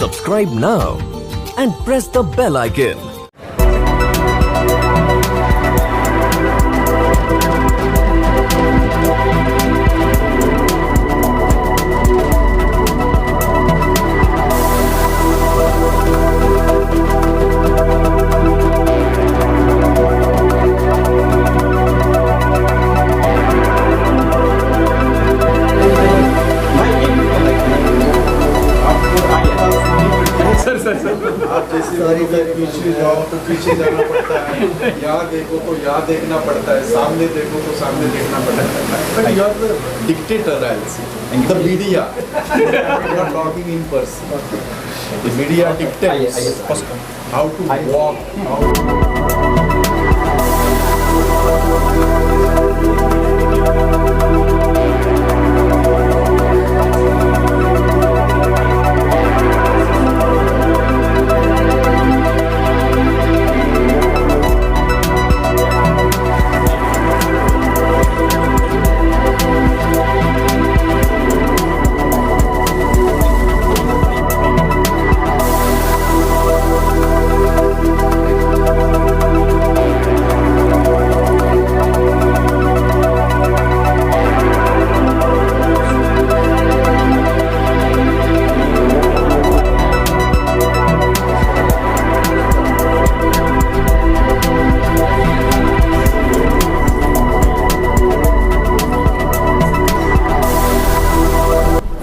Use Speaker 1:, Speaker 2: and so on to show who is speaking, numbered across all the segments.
Speaker 1: Subscribe now and press the bell icon.
Speaker 2: आप जैसे पीछे जाओ तो पीछे जाना पड़ता है, यहाँ देखो तो यहाँ देखना पड़ता है, सामने देखो तो सामने देखना पड़ता है. But you are the dictator, I'll say. The media. You are talking in person. The media dictates how to walk.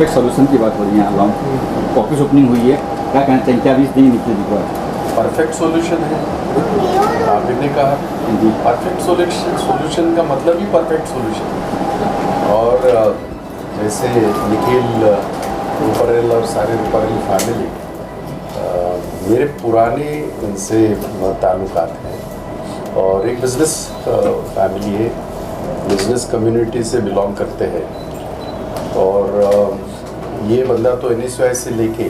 Speaker 3: एक सॉल्यूशन की बात हो रही है लॉन्ग ऑफिस ओपनिंग हुई है, क्या कहना चाहिए, क्या 20 दिन निकले जी?
Speaker 2: परफेक्ट सॉल्यूशन है, आपने ने कहा
Speaker 3: जी।
Speaker 2: परफेक्ट सॉल्यूशन का मतलब ही परफेक्ट सॉल्यूशन. और जैसे निखिल रुपारेल और सारे रुपारेल फैमिली, मेरे पुराने इनसे ताल्लुकात हैं और एक बिजनेस फैमिली है, बिजनेस कम्युनिटी से बिलोंग करते हैं. और ये बंदा तो NSY से लेके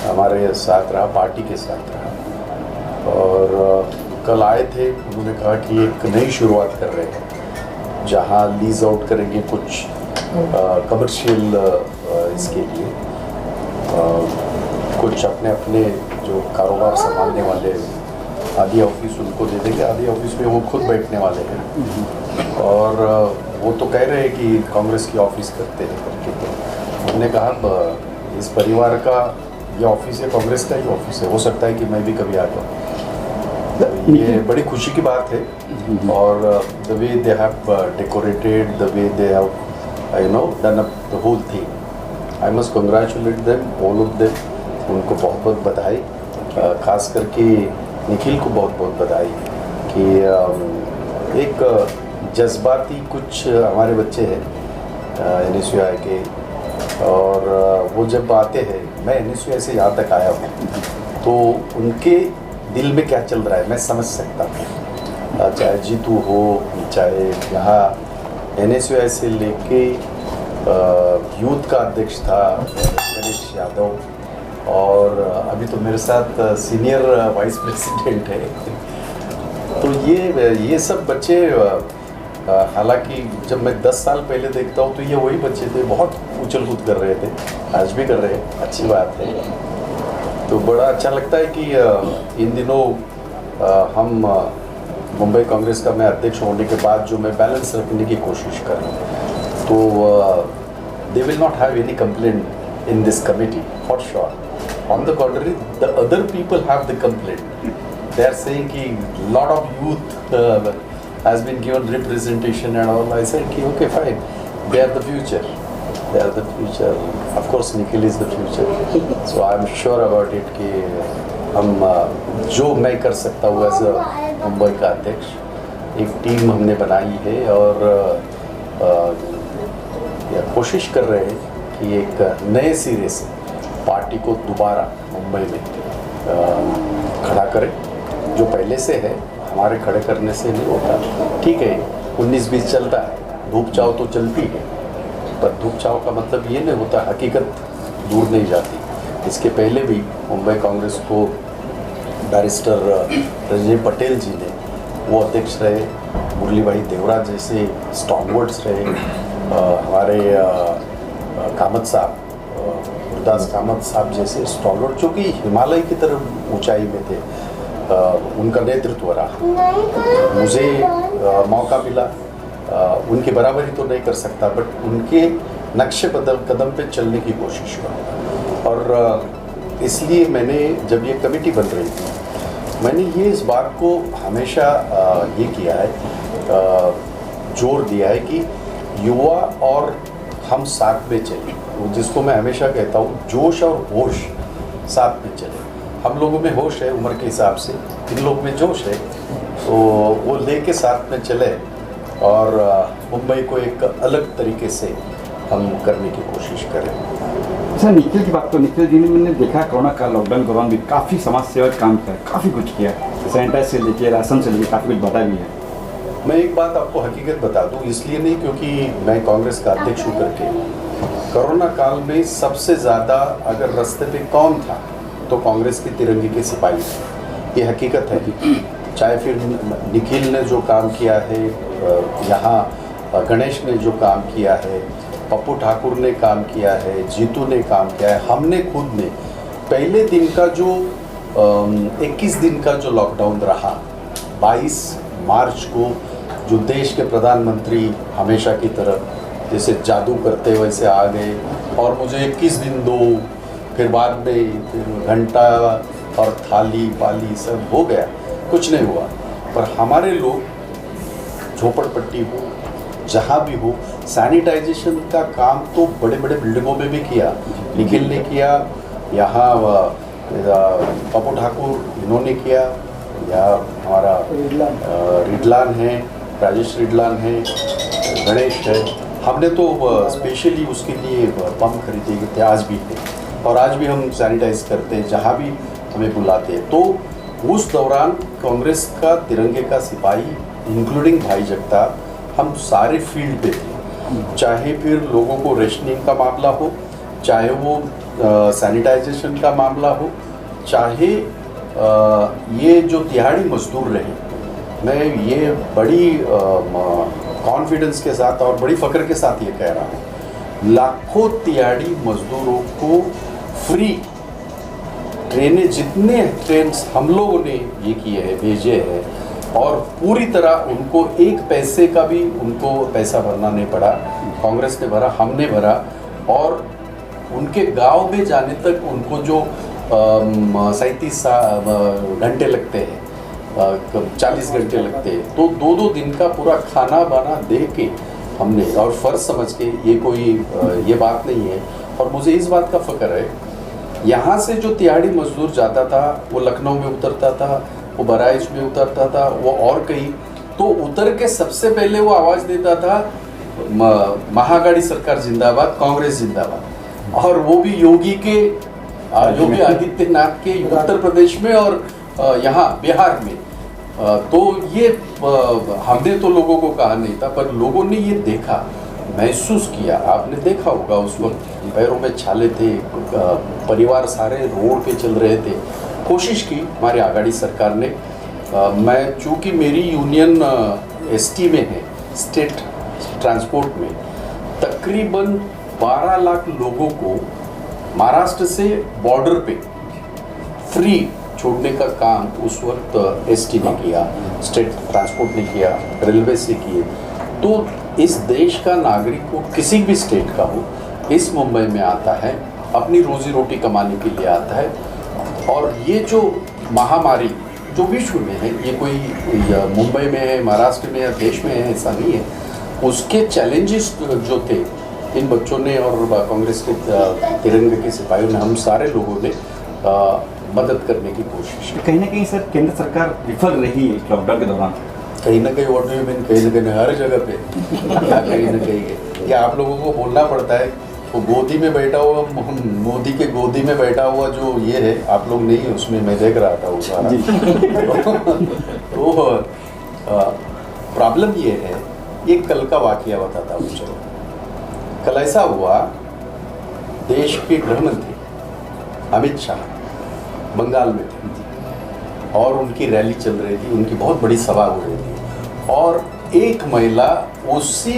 Speaker 2: हमारे साथ रहा, पार्टी के साथ रहा. और कल आए थे, उन्होंने कहा कि एक नई शुरुआत कर रहे हैं जहाँ लीज आउट करेंगे कुछ कमर्शियल इसके लिए, कुछ अपने अपने जो कारोबार संभालने वाले आधी ऑफिस उनको दे देंगे, आधी ऑफिस में वो खुद बैठने वाले हैं. और वो तो कह रहे हैं कि कांग्रेस की ऑफिस करते हैं करके. तो हमने कहा इस परिवार का ये ऑफिस है, कांग्रेस का ही ऑफिस है, हो सकता है कि मैं भी कभी आ जाऊँ. ये बड़ी खुशी की बात है. और the way they have decorated, the way they have done up the whole thing, I must congratulate them, all of them. उनको बहुत बहुत बधाई, खास करके निखिल को बहुत बहुत बधाई कि एक जज्बाती कुछ हमारे बच्चे हैं NSY के. और वो जब आते हैं, मैं NSY से यहाँ तक आया हूँ, तो उनके दिल में क्या चल रहा है मैं समझ सकता हूँ. चाहे जीतू हो, चाहे यहाँ NSY से लेके यूथ का अध्यक्ष था गणेश यादव, और अभी तो मेरे साथ सीनियर वाइस प्रेसिडेंट है. तो ये सब बच्चे, हालांकि जब मैं 10 साल पहले देखता हूँ तो ये वही बच्चे थे, बहुत उछल कूद कर रहे थे, आज भी कर रहे हैं, अच्छी बात है. तो बड़ा अच्छा लगता है कि इन दिनों हम मुंबई कांग्रेस का मैं अध्यक्ष होने के बाद जो मैं बैलेंस रखने की कोशिश कर रहा हूँ, तो they will not have any complaint in this committee for sure. On the contrary, the other people have the complaint. They are saying कि lot of youth has been given representation and all. I said, okay, fine. They are the future. They are the future. Of course, Nikhil is the future. So I'm sure about it कि हम जो मैं कर सकता हूँ as Mumbai का अध्यक्ष, एक टीम हमने बनाई है और कोशिश कर रहे हैं कि एक नए सिरे से पार्टी को दोबारा मुंबई में खड़ा करें. जो पहले से है, हमारे खड़े करने से नहीं होता. ठीक है, 19-20 चलता है, धूप चाव तो चलती है, पर धूप चाव का मतलब ये नहीं होता हकीकत दूर नहीं जाती. इसके पहले भी मुंबई कांग्रेस को बैरिस्टर रंजय पटेल जी ने वो अध्यक्ष रहे, मुरली भाई देवरा जैसे स्टॉकवर्ड्स रहे, हमारे कामत साहब गुरदास कामत साहब जैसे स्टॉलर जो कि हिमालय की तरफ ऊंचाई में थे, उनका नेतृत्व रहा। मुझे मौका मिला, उनकी बराबरी तो नहीं कर सकता, बट उनके नक्शे कदम पे चलने की कोशिश हुआ। और इसलिए मैंने जब ये कमेटी बन रही थी, मैंने ये इस बात को हमेशा ये किया है, जोर दिया है कि युवा और हम साथ में चलें, जिसको मैं हमेशा कहता हूँ जोश और होश साथ में चले। हम लोगों में होश है उम्र के हिसाब से, इन लोग में जोश है, तो वो लेके साथ में चले और मुंबई को एक अलग तरीके से हम करने की कोशिश करें।
Speaker 3: सर निखिल की बात, तो निखिल जी ने मैंने देखा कोरोना का लॉकडाउन के दौरान भी काफ़ी समाज सेवा काम किया, काफ़ी कुछ किया, सैनिटाइज से लेके राशन से लेके काफ़ी कुछ बांटा भी है।
Speaker 2: मैं एक बात आपको हकीकत बता दूं, इसलिए नहीं क्योंकि मैं कांग्रेस का अध्यक्ष हूँ करके, कोरोना काल में सबसे ज़्यादा अगर रास्ते पे कौन था तो कांग्रेस के तिरंगे के सिपाही थे, ये हकीकत है। चाहे फिर निखिल ने जो काम किया है, यहाँ गणेश ने जो काम किया है, पप्पू ठाकुर ने काम किया है, जीतू ने काम किया है, हमने खुद ने पहले दिन का जो 21 दिन का जो लॉकडाउन रहा, 22 मार्च को जो देश के प्रधानमंत्री हमेशा की तरह जैसे जादू करते वैसे आ गए और मुझे 21 दिन दो, फिर बाद में फिर घंटा और थाली वाली सब हो गया, कुछ नहीं हुआ। पर हमारे लोग झोपड़पट्टी हो जहाँ भी हो, सैनिटाइजेशन का काम तो बड़े बड़े बिल्डिंगों में भी किया, निखिल ने किया, यहाँ पप्पू ठाकुर इन्होंने किया, या हमारा रिडलान है, राजेश रिडलान है, गणेश है, हमने तो स्पेशली उसके लिए पंप खरीदे थे, आज भी है, और आज भी हम सैनिटाइज करते हैं जहाँ भी हमें बुलाते हैं। तो उस दौरान कांग्रेस का तिरंगे का सिपाही इंक्लूडिंग भाई जगताप, हम सारे फील्ड पे थे, चाहे फिर लोगों को रेशनिंग का मामला हो, चाहे वो सैनिटाइजेशन का मामला हो, चाहे ये जो तिहाड़ी मजदूर रहे, मैं ये बड़ी कॉन्फिडेंस के साथ और बड़ी फ़ख्र के साथ ये कह रहा हूँ, लाखों तिहाड़ी मजदूरों को फ्री ट्रेनें, जितने ट्रेन हम लोगों ने ये किए हैं, भेजे हैं, और पूरी तरह उनको एक पैसे का भी उनको पैसा भरना नहीं पड़ा, कांग्रेस ने भरा, हमने भरा, और उनके गांव में जाने तक उनको जो 37 घंटे लगते हैं, 40 घंटे लगते हैं, तो 2-2 दिन का पूरा खाना बाना दे के हमने, और फ़र्ज समझ के, ये कोई ये बात नहीं है। और मुझे इस बात का फ़ख्र है, यहाँ से जो तिहाड़ी मजदूर जाता था वो लखनऊ में उतरता था, वो बहराइच में उतरता था, वो और कहीं, तो उतर के सबसे पहले वो आवाज़ देता था महागाड़ी सरकार जिंदाबाद, कांग्रेस जिंदाबाद, और वो भी योगी आदित्यनाथ के उत्तर प्रदेश में और यहाँ बिहार में। तो ये हमने तो लोगों को कहा नहीं था, पर लोगों ने ये देखा, महसूस किया, आपने देखा होगा उस वक्त पैरों में छाले थे, परिवार सारे रोड पे चल रहे थे। कोशिश की हमारी आघाड़ी सरकार ने, मैं चूँकि मेरी यूनियन एसटी में है, स्टेट ट्रांसपोर्ट में, तकरीबन 12 लाख लोगों को महाराष्ट्र से बॉर्डर पे फ्री छोड़ने का काम उस वक्त एसटी ने किया, स्टेट ट्रांसपोर्ट ने किया, रेलवे से किए। तो इस देश का नागरिक को किसी भी स्टेट का हो, इस मुंबई में आता है, अपनी रोजी रोटी कमाने के लिए आता है, और ये जो महामारी जो विश्व में है, ये कोई मुंबई में है, महाराष्ट्र में है, देश में है, ऐसा नहीं है, उसके चैलेंजेस जो थे इन बच्चों ने और कांग्रेस के तिरंगे के सिपाहियों ने, हम सारे लोगों ने मदद करने की कोशिश की।
Speaker 3: कहीं ना कहीं सर केंद्र सरकार विफल रही है लॉकडाउन के दौरान,
Speaker 2: कहीं ना कहीं, व्हाट डू यू मीन कहीं ना कहीं, हर जगह पे क्या कहीं ना कहीं, या आप लोगों को बोलना पड़ता है, वो गोदी में बैठा हुआ, मोदी के गोदी में बैठा हुआ जो ये है, आप लोग नहीं, उसमें मैं देख रहा था वो सारा। तो प्रॉब्लम ये है, ये कल का वाकया बताता हूँ। चलो, कल ऐसा हुआ, देश के गृह मंत्री अमित शाह बंगाल में थे और उनकी रैली चल रही थी, उनकी बहुत बड़ी सभा हो रही थी, और एक महिला उसी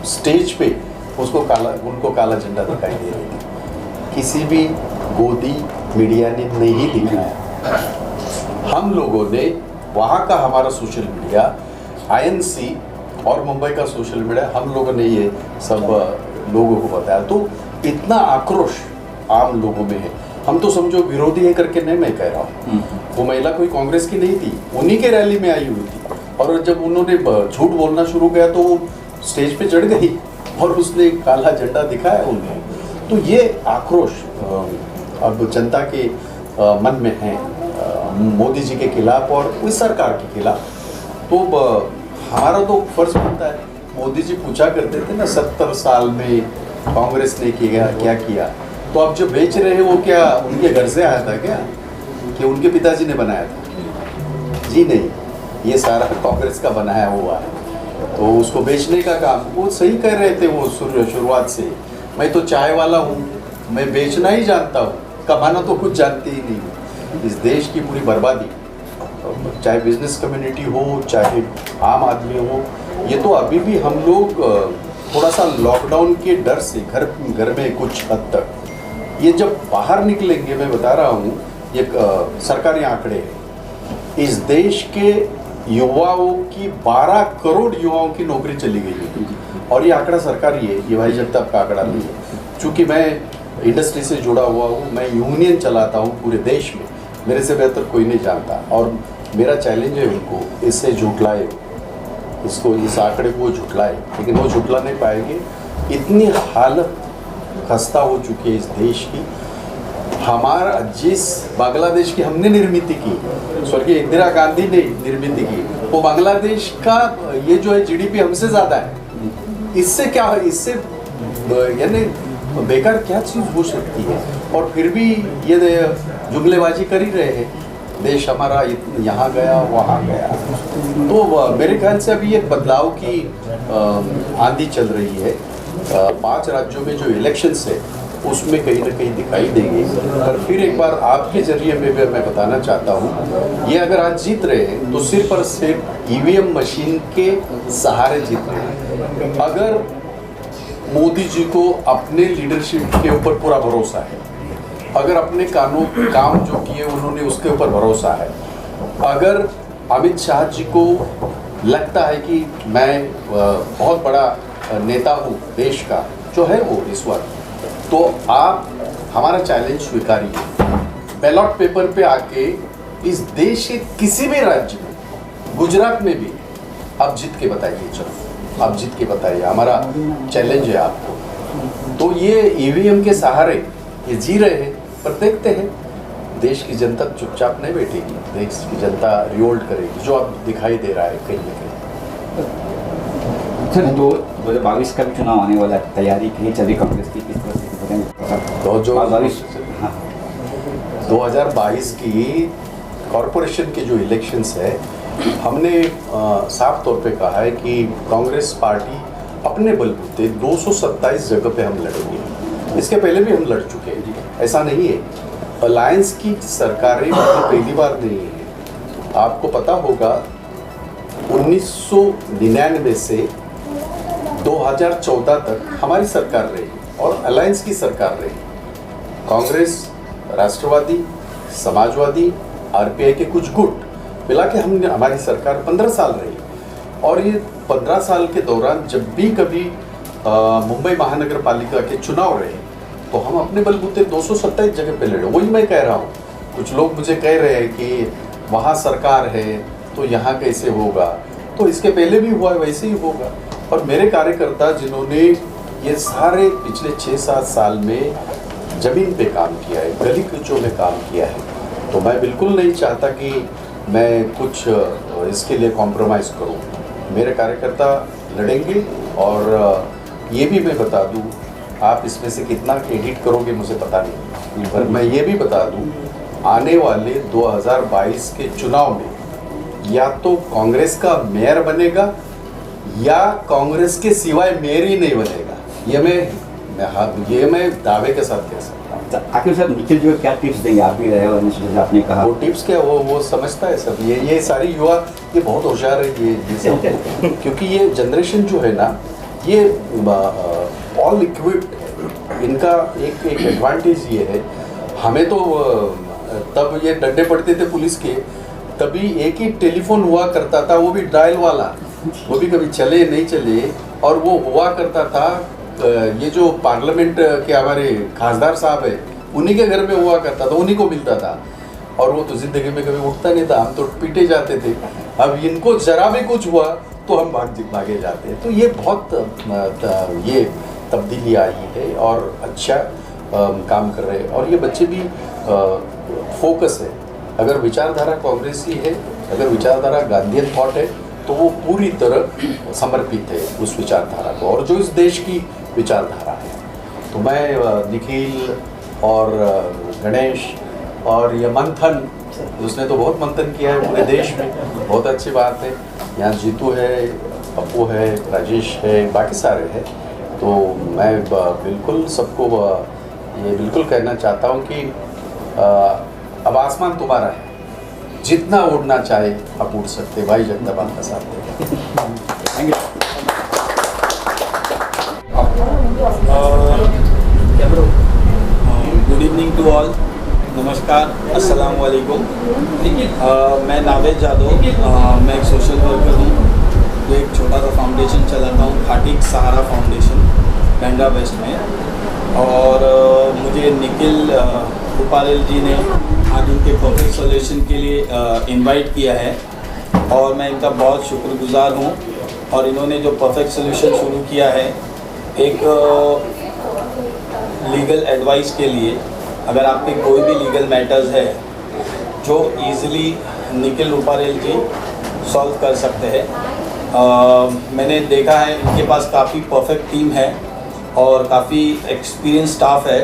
Speaker 2: स्टेज पे उनको काला झंडा दिखाई दे रही थी। किसी भी गोदी मीडिया ने नहीं दिखाया। हम लोगों ने वहाँ का हमारा सोशल मीडिया, आईएनसी और मुंबई का सोशल मीडिया, हम लोगों ने ये सब लोगों को बताया। तो इतना आक्रोश आम लोगों में है। हम तो समझो विरोधी है करके नहीं मैं कह रहा हूँ, वो महिला कोई कांग्रेस की नहीं थी, उन्हीं के रैली में आई हुई थी। और जब उन्होंने झूठ बोलना शुरू किया तो वो स्टेज पे चढ़ गई और उसने काला झंडा दिखाया उन्हें। तो ये आक्रोश अब जनता के मन में है मोदी जी के खिलाफ और इस सरकार के खिलाफ। तो हमारा तो फर्ज बनता है। मोदी जी पूछा करते थे ना 70 साल में कांग्रेस ने क्या किया, तो अब जो बेच रहे हैं वो क्या उनके घर से आया था क्या, कि उनके पिताजी ने बनाया था? जी नहीं, ये सारा कांग्रेस का बनाया हुआ है। तो उसको बेचने का काम वो सही कर रहे थे वो शुरुआत से। मैं तो चाय वाला हूँ, मैं बेचना ही जानता हूँ, कमाना तो कुछ जानते ही नहीं। इस देश की पूरी बर्बादी, चाहे बिजनेस कम्युनिटी हो चाहे आम आदमी हो, ये तो अभी भी हम लोग थोड़ा सा लॉकडाउन के डर से घर में कुछ हद तक, ये जब बाहर निकलेंगे, मैं बता रहा हूँ ये सरकारी आंकड़े हैं, इस देश के युवाओं की 12 करोड़ युवाओं की नौकरी चली गई है। और ये आंकड़ा सरकारी है, ये भाई जगताप का आंकड़ा नहीं है। चूँकि मैं इंडस्ट्री से जुड़ा हुआ हूँ, मैं यूनियन चलाता हूँ पूरे देश में, मेरे से बेहतर कोई नहीं जानता। और मेरा चैलेंज है उनको, इससे झुठलाए, इसको इस आंकड़े को झुठलाए, लेकिन वो झुठला नहीं पाएंगे। इतनी हालत खस्ता हो चुकी है इस देश की। हमारा जिस बांग्लादेश की हमने निर्मित की, स्वर्गीय इंदिरा गांधी ने निर्मित की, वो बांग्लादेश का ये जो है जीडीपी हमसे ज़्यादा है। इससे क्या है, इससे यानी बेकार क्या चीज़ हो सकती है? और फिर भी ये जुमलेबाजी कर ही रहे हैं, देश हमारा यहाँ गया वहाँ गया। तो मेरे ख्याल से अभी एक बदलाव की आंधी चल रही है। 5 राज्यों में जो इलेक्शंस है उसमें कहीं ना कहीं दिखाई देंगे। पर फिर एक बार आपके जरिए में भी मैं बताना चाहता हूँ, ये अगर आज जीत रहे हैं तो सिर्फ और सिर्फ ईवीएम मशीन के सहारे जीत रहे हैं। अगर मोदी जी को अपने लीडरशिप के ऊपर पूरा भरोसा है, अगर अपने काम जो किए उन्होंने उसके ऊपर भरोसा है, अगर अमित शाह जी को लगता है कि मैं बहुत बड़ा नेता हूँ देश का, जो है वो इस वक्त, तो आप हमारा चैलेंज स्वीकारिए। बैलॉट पेपर पे आके इस देश के किसी भी राज्य में, गुजरात में भी आप जीत के बताइए। चलो आप जीत के बताइए, हमारा चैलेंज है आपको। तो ये ईवीएम के सहारे ये जी रहे हैं, पर देखते हैं देश की जनता चुपचाप नहीं बैठेगी, देश की जनता रिवोल्ट करेगी, जो अब दिखाई दे रहा है कहीं ना कहीं।
Speaker 3: सर 2022 का भी चुनाव आने वाला है, तैयारी कहीं चली कांग्रेस की, किस तरह से बताएंगे?
Speaker 2: तो जो
Speaker 3: 2022
Speaker 2: की कॉरपोरेशन के जो इलेक्शंस है, हमने साफ तौर पे कहा है कि कांग्रेस पार्टी अपने बलबूते 227 जगह पे हम लड़ेंगे। इसके पहले भी हम लड़ चुके हैं, ऐसा नहीं है। अलायंस की सरकारें पहली बार नहीं है। आपको पता होगा 1999 से 2014 तक हमारी सरकार रही और अलायंस की सरकार रही। कांग्रेस, राष्ट्रवादी, समाजवादी, आरपीआई के कुछ गुट मिला के हमने हमारी सरकार 15 साल रही। और ये 15 साल के दौरान जब भी कभी मुंबई महानगर पालिका के चुनाव रहे तो हम अपने बलबूते 227 जगह पे लड़े। वही मैं कह रहा हूँ, कुछ लोग मुझे कह रहे हैं कि वहाँ सरकार है तो यहाँ कैसे होगा, तो इसके पहले भी हुआ है वैसे ही होगा। और मेरे कार्यकर्ता जिन्होंने ये सारे पिछले 6-7 साल में ज़मीन पे काम किया है, गली कूचों में काम किया है, तो मैं बिल्कुल नहीं चाहता कि मैं कुछ इसके लिए कॉम्प्रोमाइज़ करूं। मेरे कार्यकर्ता लड़ेंगे। और ये भी मैं बता दूं, आप इसमें से कितना क्रेडिट करोगे मुझे पता नहीं, पर मैं ये भी बता दूं, आने वाले 2022 के चुनाव में या तो कांग्रेस का मेयर बनेगा या कांग्रेस के सिवाय मेयर ही नहीं बनेगा। ये मैं दावे के साथ कह सकता हूँ।
Speaker 3: आखिर सर निखिल जी को क्या टिप्स देंगे? आप भी रहे हो, आपने कहा
Speaker 2: वो टिप्स क्या, वो समझता है सब। ये सारी युवा ये बहुत होशियार है ये सब क्योंकि ये जनरेशन जो है ना, ये ऑल इक्विप्ड, इनका एक एडवांटेज ये है, हमें तो तब ये डंडे पड़ते थे पुलिस के, तभी एक ही टेलीफोन हुआ करता था, वो भी डायल वाला, वो भी कभी चले नहीं चले, और वो हुआ करता था ये जो पार्लियामेंट के हमारे खासदार साहब है उन्हीं के घर में हुआ करता था, उन्हीं को मिलता था, और वो तो ज़िंदगी में कभी उठता नहीं था, हम तो पीटे जाते थे। अब इनको जरा भी कुछ हुआ तो हम भागे जाते हैं। तो ये बहुत ये तब्दीली आई है और अच्छा काम कर रहे हैं, और ये बच्चे भी फोकस है। अगर विचारधारा कांग्रेस की है, अगर विचारधारा गांधीयन थॉट है, तो वो पूरी तरह समर्पित है उस विचारधारा को, और जो इस देश की विचारधारा है। तो मैं निखिल और गणेश और ये मंथन, उसने तो बहुत मंथन किया है पूरे देश में, बहुत अच्छी बात है। यहाँ जीतू है, पप्पू है, राजेश है, बाकी सारे हैं। तो मैं बिल्कुल सबको ये बिल्कुल कहना चाहता हूँ कि अब आसमान तुम्हारा है, जितना उड़ना चाहे आप उड़ सकते। भाई जनता आपका साथ देगा।
Speaker 3: Thank you.
Speaker 4: Good evening to all, नमस्कार, अस्सलाम वालेकुम। मैं नावेद यादव, मैं एक सोशल वर्कर हूँ, जो एक छोटा सा फाउंडेशन चलाता हूँ, खाटिक सहारा फाउंडेशन, बैंड्रा वेस्ट में। और मुझे निखिल उपारेल जी ने आज उनके परफेक्ट सॉल्यूशन के लिए इनवाइट किया है, और मैं इनका बहुत शुक्रगुजार हूँ। और इन्होंने जो परफेक्ट सॉल्यूशन शुरू किया है, एक लीगल एडवाइस के लिए, अगर आपके कोई भी लीगल मैटर्स है जो इजीली निखिल उपारेल जी सॉल्व कर सकते हैं। मैंने देखा है इनके पास काफ़ी परफेक्ट टीम है और काफ़ी एक्सपीरियंस स्टाफ है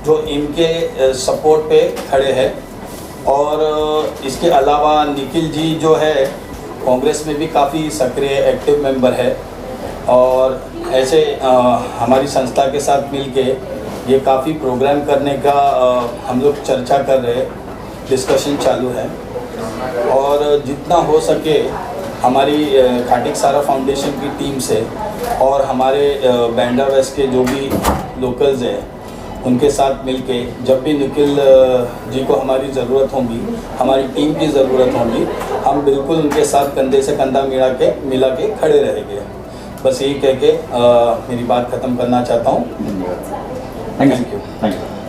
Speaker 4: जो इनके सपोर्ट पे खड़े हैं। और इसके अलावा निखिल जी जो है कांग्रेस में भी काफ़ी सक्रिय एक्टिव मेंबर है, और ऐसे हमारी संस्था के साथ मिलके ये काफ़ी प्रोग्राम करने का हम लोग चर्चा कर रहे हैं, डिस्कशन चालू है। और जितना हो सके हमारी खाटिक सहारा फाउंडेशन की टीम से और हमारे बैंड्रा वेस्ट के जो भी लोकल्स हैं उनके साथ मिलके, जब भी निखिल जी को हमारी ज़रूरत होगी, हमारी टीम की ज़रूरत होगी, हम बिल्कुल उनके साथ कंधे से कंधा मिला के खड़े रहेंगे। बस यही कह के मेरी बात ख़त्म करना चाहता हूँ।
Speaker 3: Thank you.